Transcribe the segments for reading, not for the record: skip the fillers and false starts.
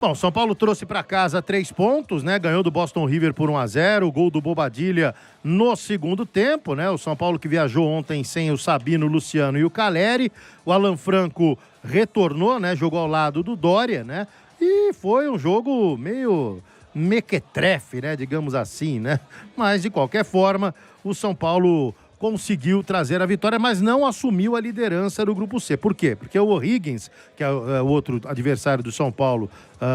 Bom, São Paulo trouxe para casa 3 pontos, né? Ganhou do Boston River por 1-0, o gol do Bobadilla no segundo tempo, né? O São Paulo que viajou ontem sem o Sabino, o Luciano e o Caleri. O Alan Franco retornou, né? Jogou ao lado do Dória, né? E foi um jogo meio mequetrefe, né? Digamos assim, né? Mas, de qualquer forma, o São Paulo conseguiu trazer a vitória, mas não assumiu a liderança do Grupo C. Por quê? Porque o O'Higgins, que é o outro adversário do São Paulo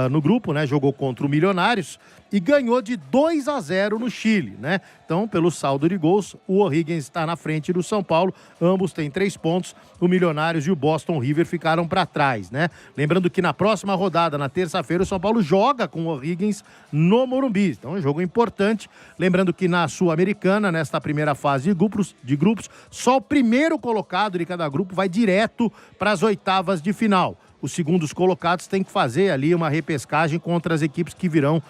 no grupo, né? Jogou contra o Milionários e ganhou de 2-0 no Chile, né? Então, pelo saldo de gols, o O'Higgins está na frente do São Paulo. Ambos têm 3 pontos. O Milionários e o Boston River ficaram para trás, né? Lembrando que na próxima rodada, na terça-feira, o São Paulo joga com o O'Higgins no Morumbi. Então, é um jogo importante. Lembrando que na Sul-Americana, nesta primeira fase de grupos, só o primeiro colocado de cada grupo vai direto para as oitavas de final. Os segundos colocados têm que fazer ali uma repescagem contra as equipes que virão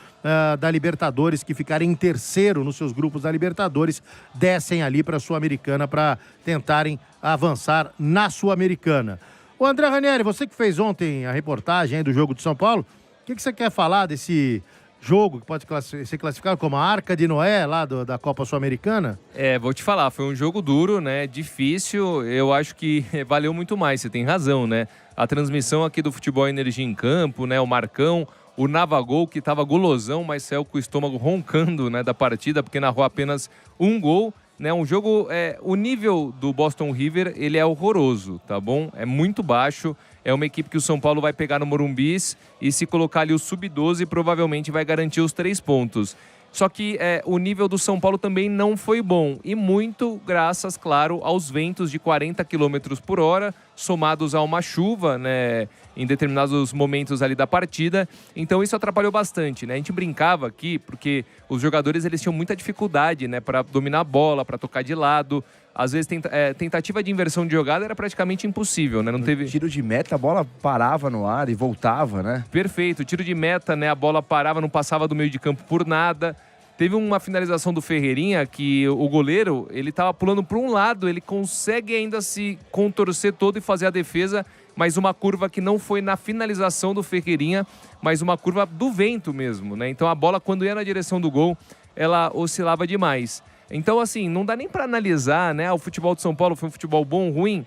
da Libertadores, que ficarem em terceiro nos seus grupos da Libertadores, descem ali para a Sul-Americana para tentarem avançar na Sul-Americana. Ô André Ranieri, você que fez ontem a reportagem aí do jogo de São Paulo, o que você quer falar desse jogo que pode ser classificado como a Arca de Noé lá da Copa Sul-Americana? Vou te falar, foi um jogo duro, né? Difícil, eu acho que valeu muito mais, você tem razão, né? A transmissão aqui do Futebol Energia em Campo, né? O Marcão, o Navagol, que estava gulosão, mas saiu com o estômago roncando, né, da partida, porque narrou apenas um gol, né? Um jogo, o nível do Boston River, ele é horroroso, tá bom? É muito baixo. É uma equipe que o São Paulo vai pegar no Morumbi e se colocar ali o sub-12, provavelmente vai garantir os 3 pontos. Só que o nível do São Paulo também não foi bom. E muito graças, claro, aos ventos de 40 km por hora, somados a uma chuva, né, em determinados momentos ali da partida. Então isso atrapalhou bastante, né? A gente brincava aqui porque os jogadores eles tinham muita dificuldade, né, para dominar a bola, para tocar de lado. Às vezes tentativa de inversão de jogada era praticamente impossível, né? Não teve tiro de meta, a bola parava no ar e voltava, né? Perfeito, tiro de meta, né? A bola parava, não passava do meio de campo por nada. Teve uma finalização do Ferreirinha que o goleiro, ele tava pulando para um lado, ele consegue ainda se contorcer todo e fazer a defesa, mas uma curva que não foi na finalização do Ferreirinha, mas uma curva do vento mesmo, né? Então a bola, quando ia na direção do gol, ela oscilava demais. Então, assim, não dá nem para analisar, né? O futebol de São Paulo foi um futebol bom ou ruim.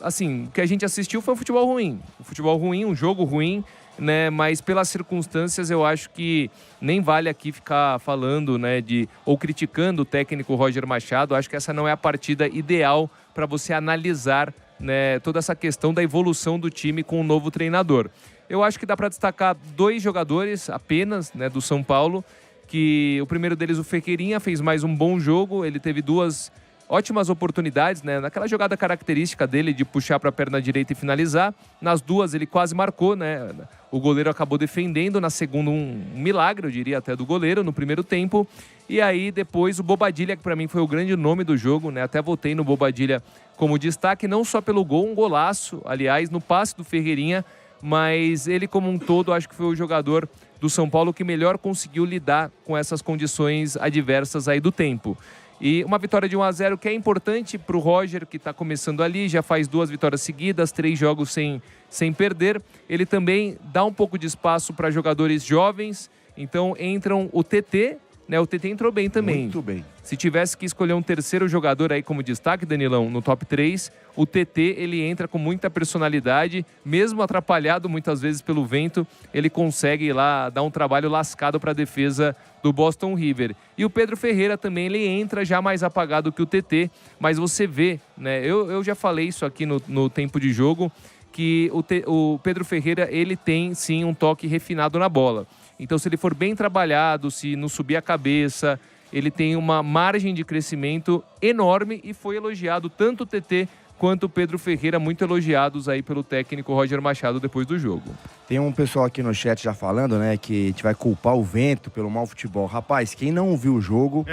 Assim, o que a gente assistiu foi um futebol ruim. Um futebol ruim, um jogo ruim, né? Mas pelas circunstâncias, eu acho que nem vale aqui ficar falando, né? Ou criticando o técnico Roger Machado. Acho que essa não é a partida ideal para você analisar, né, toda essa questão da evolução do time com o novo treinador. Eu acho que dá para destacar 2 jogadores apenas, né, do São Paulo, que o primeiro deles, o Ferreirinha, fez mais um bom jogo. Ele teve 2 ótimas oportunidades, né? Naquela jogada característica dele de puxar para a perna direita e finalizar. Nas 2 ele quase marcou, né? O goleiro acabou defendendo. Na segunda, um milagre, eu diria até, do goleiro no primeiro tempo. E aí depois o Bobadilla, que para mim foi o grande nome do jogo, né? Até votei no Bobadilla como destaque, não só pelo gol, um golaço, aliás, no passe do Ferreirinha, mas ele como um todo, acho que foi o jogador do São Paulo que melhor conseguiu lidar com essas condições adversas aí do tempo. E uma vitória de 1-0 que é importante para o Roger, que está começando ali, já faz 2 vitórias seguidas, 3 jogos sem perder. Ele também dá um pouco de espaço para jogadores jovens, então entram o TT, né? O TT entrou bem também. Muito bem. Se tivesse que escolher um terceiro jogador aí como destaque, Danilão, no top 3, o TT, ele entra com muita personalidade, mesmo atrapalhado muitas vezes pelo vento, ele consegue ir lá dar um trabalho lascado para a defesa do Boston River. E o Pedro Ferreira também, ele entra já mais apagado que o TT, mas você vê, né? Eu já falei isso aqui no tempo de jogo, que o Pedro Ferreira, ele tem sim um toque refinado na bola. Então, se ele for bem trabalhado, se não subir a cabeça, ele tem uma margem de crescimento enorme e foi elogiado tanto o TT quanto o Pedro Ferreira, muito elogiados aí pelo técnico Roger Machado depois do jogo. Tem um pessoal aqui no chat já falando, né, que a gente vai culpar o vento pelo mau futebol. Rapaz, quem não viu o jogo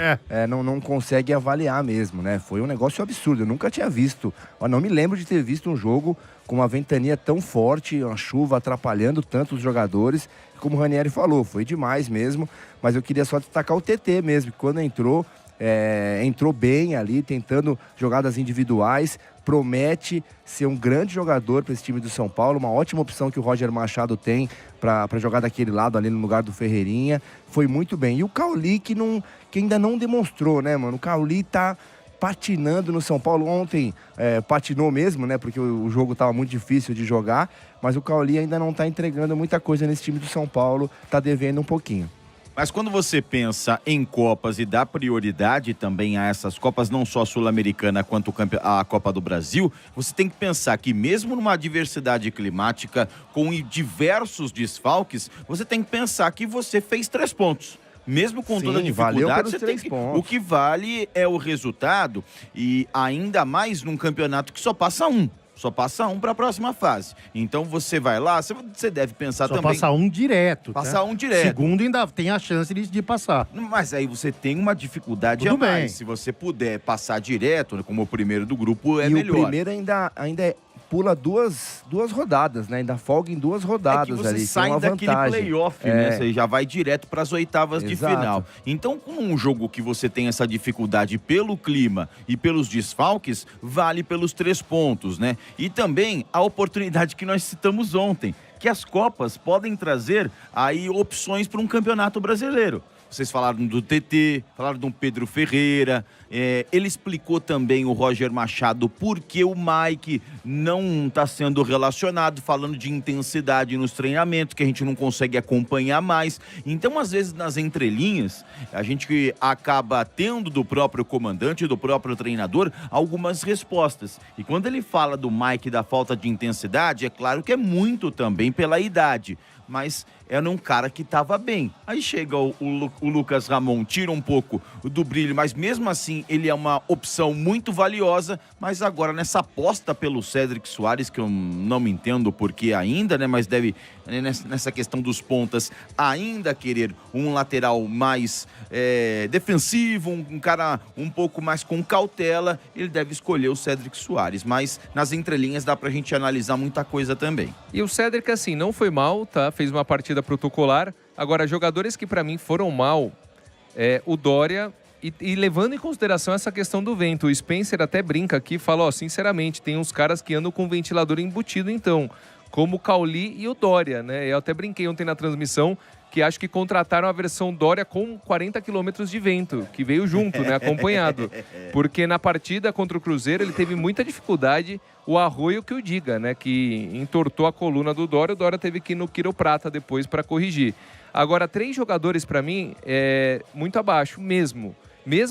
não consegue avaliar mesmo, né? Foi um negócio absurdo. Eu nunca tinha visto, não me lembro de ter visto um jogo com uma ventania tão forte, uma chuva atrapalhando tanto os jogadores. Como o Ranieri falou, foi demais mesmo. Mas eu queria só destacar o TT mesmo, que quando entrou bem ali, tentando jogadas individuais, promete ser um grande jogador para esse time do São Paulo, uma ótima opção que o Roger Machado tem para jogar daquele lado ali no lugar do Ferreirinha. Foi muito bem. E o Cauli que ainda não demonstrou, né, mano? O Cauli tá patinando no São Paulo. Ontem patinou mesmo, né? Porque o jogo estava muito difícil de jogar, mas o Cauli ainda não está entregando muita coisa nesse time do São Paulo, tá devendo um pouquinho. Mas quando você pensa em Copas e dá prioridade também a essas Copas, não só a Sul-Americana quanto a Copa do Brasil, você tem que pensar que mesmo numa adversidade climática, com diversos desfalques, você tem que pensar que você fez 3 pontos. Mesmo com toda a dificuldade, o que vale é o resultado, e ainda mais num campeonato que só passa um para a próxima fase. Então você vai lá, você deve pensar também... Só passa um direto. Passar um direto. Segundo ainda tem a chance de passar. Mas aí você tem uma dificuldade a mais. Se você puder passar direto, como o primeiro do grupo, é melhor. E o primeiro ainda pula duas rodadas, né? Ainda folga em 2 rodadas ali. Você sai daquele playoff, né? Você já vai direto para as oitavas de final. Então, com um jogo que você tem essa dificuldade pelo clima e pelos desfalques, vale pelos 3 pontos, né? E também a oportunidade que nós citamos ontem, que as Copas podem trazer aí opções para um campeonato brasileiro. Vocês falaram do TT, falaram do Pedro Ferreira, ele explicou também, o Roger Machado, por que o Mike não está sendo relacionado, falando de intensidade nos treinamentos, que a gente não consegue acompanhar mais. Então, às vezes, nas entrelinhas, a gente acaba tendo do próprio comandante, do próprio treinador, algumas respostas. E quando ele fala do Mike, da falta de intensidade, é claro que é muito também pela idade, mas era um cara que estava bem. Aí chega o Lucas Ramon, tira um pouco do brilho, mas mesmo assim ele é uma opção muito valiosa. Mas agora nessa aposta pelo Cédric Soares, que eu não me entendo por que ainda, né? Mas deve, nessa questão dos pontas, ainda querer um lateral mais defensivo, um cara um pouco mais com cautela, ele deve escolher o Cédric Soares. Mas nas entrelinhas dá pra gente analisar muita coisa também. E o Cédric, assim, não foi mal, tá? Fez uma partida protocolar. Agora, jogadores que para mim foram mal, o Dória, e levando em consideração essa questão do vento, o Spencer até brinca aqui, fala, sinceramente, tem uns caras que andam com ventilador embutido, então, como o Cauli e o Dória, né? Eu até brinquei ontem na transmissão que acho que contrataram a versão Dória com 40 quilômetros de vento, que veio junto, né, acompanhado. Porque na partida contra o Cruzeiro ele teve muita dificuldade, o Arroio que o diga, né, que entortou a coluna do Dória, o Dória teve que ir no quiroprata depois para corrigir. Agora, 3 jogadores para mim é muito abaixo, mesmo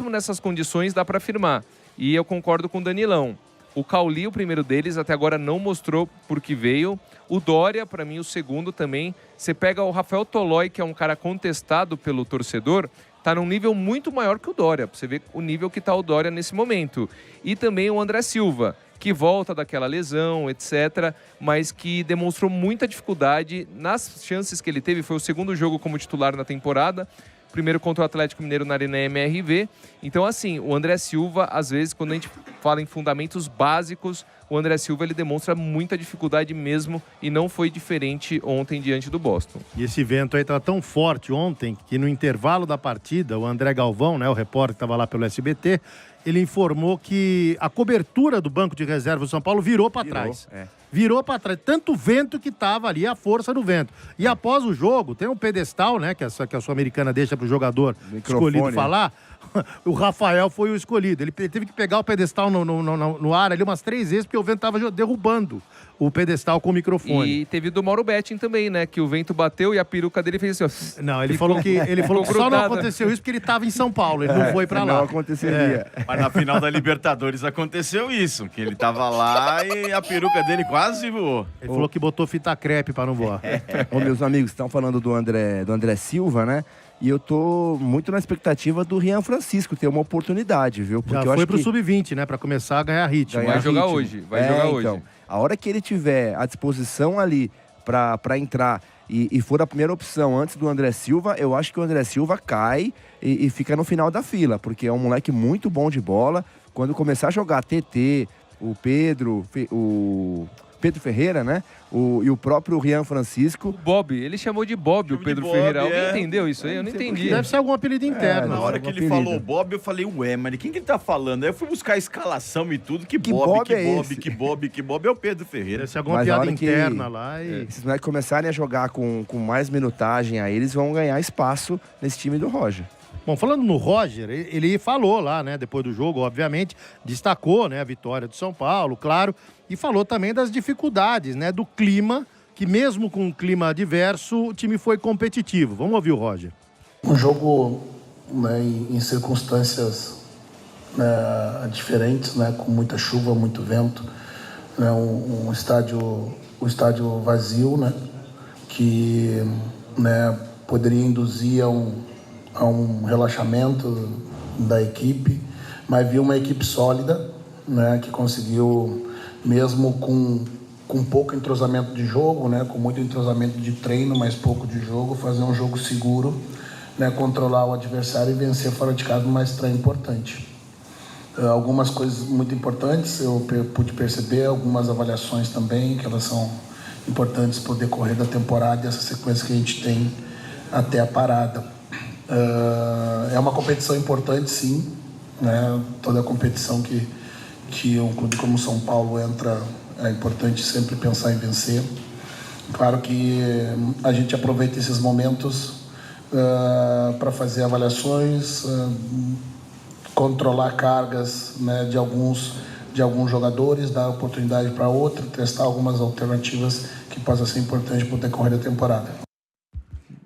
nessas condições dá para afirmar. E eu concordo com o Danilão. O Cauli, o primeiro deles, até agora não mostrou por que veio. O Dória, para mim, o segundo também. Você pega o Rafael Tolói, que é um cara contestado pelo torcedor, tá num nível muito maior que o Dória. Pra você ver o nível que tá o Dória nesse momento. E também o André Silva, que volta daquela lesão, etc., mas que demonstrou muita dificuldade nas chances que ele teve. Foi o segundo jogo como titular na temporada. Primeiro contra o Atlético Mineiro na Arena MRV. Então, assim, o André Silva, às vezes, quando a gente fala em fundamentos básicos, o André Silva, ele demonstra muita dificuldade mesmo, e não foi diferente ontem diante do Boston. E esse vento aí estava tão forte ontem, que no intervalo da partida, o André Galvão, né, o repórter que estava lá pelo SBT, ele informou que a cobertura do banco de reserva do São Paulo virou para trás. Virou para trás. Tanto vento que estava ali, a força do vento. E após o jogo, tem um pedestal, né, que a Sul-Americana deixa para o jogador escolhido falar. O Rafael foi o escolhido. Ele teve que pegar o pedestal no ar ali umas 3 vezes, porque o vento estava derrubando o pedestal com o microfone. E teve do Mauro Betting também, né? Que o vento bateu e a peruca dele fez assim, ó. Não, ele falou que só não aconteceu isso porque ele estava em São Paulo, ele não foi pra lá. Não aconteceria. Mas na final da Libertadores aconteceu isso, que ele tava lá e a peruca dele quase voou. Ele falou que botou fita crepe pra não voar. Ô, meus amigos, estão falando do André Silva, né? E eu tô muito na expectativa do Rian Francisco ter uma oportunidade, viu? Porque já foi pro Sub-20, né? Pra começar a ganhar ritmo. Vai jogar hoje. Então, a hora que ele tiver à disposição ali pra entrar e for a primeira opção antes do André Silva, eu acho que o André Silva cai e fica no final da fila, porque é um moleque muito bom de bola. Quando começar a jogar TT, o Pedro, o Pedro Ferreira, né? E o próprio Rian Francisco. O Bob, ele chamou de Bob o Pedro Ferreira. Alguém entendeu isso aí? Eu não entendi. Deve ser algum apelido interno. Na hora que ele falou Bob, eu falei, ué, mas de quem que ele tá falando? Aí eu fui buscar a escalação e tudo, que Bob é o Pedro Ferreira. Deve ser alguma piada interna lá. Se os moleques começarem a jogar com mais minutagem aí, eles vão ganhar espaço nesse time do Roger. Bom, falando no Roger, ele falou lá, né, depois do jogo, obviamente, destacou, né, a vitória do São Paulo, claro, e falou também das dificuldades, né, do clima, que mesmo com um clima adverso, o time foi competitivo. Vamos ouvir o Roger. Um jogo, né, em circunstâncias, né, diferentes, né, com muita chuva, muito vento, né, um estádio vazio, né, que, né, poderia induzir a um relaxamento da equipe, mas viu uma equipe sólida, né, que conseguiu, mesmo com pouco entrosamento de jogo, né, com muito entrosamento de treino, mas pouco de jogo, fazer um jogo seguro, né, controlar o adversário e vencer fora de casa numa estreia importante. Algumas coisas muito importantes eu pude perceber, algumas avaliações também, que elas são importantes para o decorrer da temporada e essa sequência que a gente tem até a parada. É uma competição importante, sim, né? Toda competição que um clube como São Paulo entra, é importante sempre pensar em vencer. Claro que a gente aproveita esses momentos para fazer avaliações, controlar cargas, né, de alguns jogadores, dar oportunidade para outro, testar algumas alternativas que possam ser importantes para o decorrer da temporada.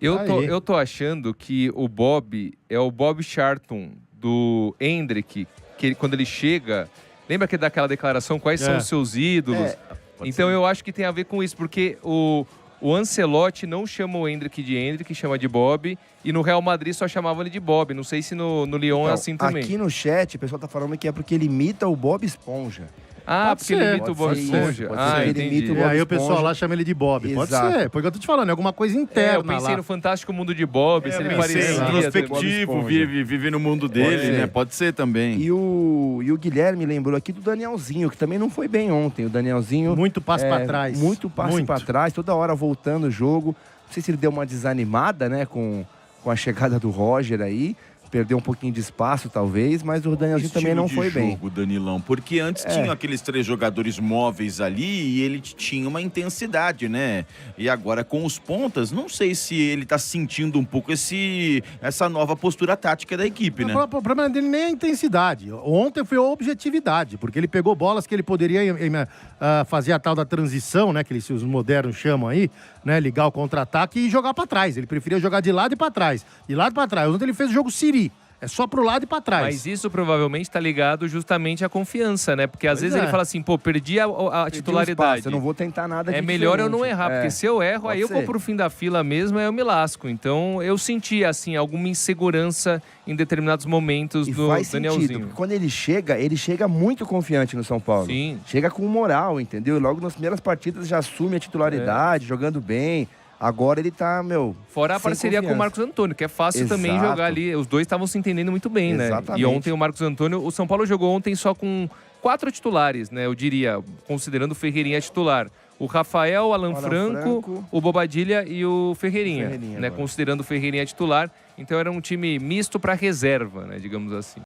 Eu tô achando que o Bob é o Bob Charlton do Hendrick, que quando ele chega, lembra que dá aquela declaração, quais são os seus ídolos? Então eu acho que tem a ver com isso, porque o Ancelotti não chama o Hendrick de Hendrick, chama de Bob, e no Real Madrid só chamavam ele de Bob. Não sei se no Lyon então, é assim também. Aqui no chat, o pessoal tá falando que é porque ele imita o Bob Esponja. Ah, porque ele imita o Bob Esponja. Entendi. E aí o pessoal lá chama ele de Bob. Exato. Pode ser, porque eu tô te falando, é alguma coisa interna. Eu pensei no Fantástico Mundo de Bob, se ele parecia. Introspectivo, vive no mundo dele, né? Pode ser também. E o Guilherme lembrou aqui do Danielzinho, que também não foi bem ontem. O Danielzinho. Muito passe pra trás. Muito passe pra trás, toda hora voltando o jogo. Não sei se ele deu uma desanimada, né, com a chegada do Roger aí. Perdeu um pouquinho de espaço, talvez, mas o Danielzinho também não foi bem. Jogo, Danilão, porque antes tinham aqueles 3 jogadores móveis ali e ele tinha uma intensidade, né? E agora com os pontas, não sei se ele tá sentindo um pouco essa nova postura tática da equipe, né? O problema dele nem é a intensidade. Ontem foi a objetividade, porque ele pegou bolas que ele poderia fazer a tal da transição, né? Que os modernos chamam aí, né? Ligar o contra-ataque e jogar pra trás. Ele preferia jogar de lado e pra trás. De lado e pra trás. Ontem ele fez o jogo Siri. É só pro lado e pra trás. Mas isso provavelmente tá ligado justamente à confiança, né? Porque às vezes ele fala assim, pô, perdi a titularidade. Eu não vou tentar nada de melhor eu não errar, porque se eu erro, aí eu vou pro fim da fila mesmo, aí eu me lasco. Então eu senti, assim, alguma insegurança em determinados momentos do Danielzinho. Sentido, quando ele chega muito confiante no São Paulo. Sim. Chega com moral, entendeu? Logo nas primeiras partidas já assume a titularidade, jogando bem. Agora ele tá, Fora a parceria com o Marcos Antônio, que é fácil também jogar ali. Os dois estavam se entendendo muito bem, né? E ontem o Marcos Antônio... O São Paulo jogou ontem só com 4 titulares, né? Eu diria, considerando o Ferreirinha titular. O Rafael, o Alan Franco, o Bobadilha e o Ferreirinha, né? Considerando o Ferreirinha titular. Então era um time misto para reserva, né? Digamos assim.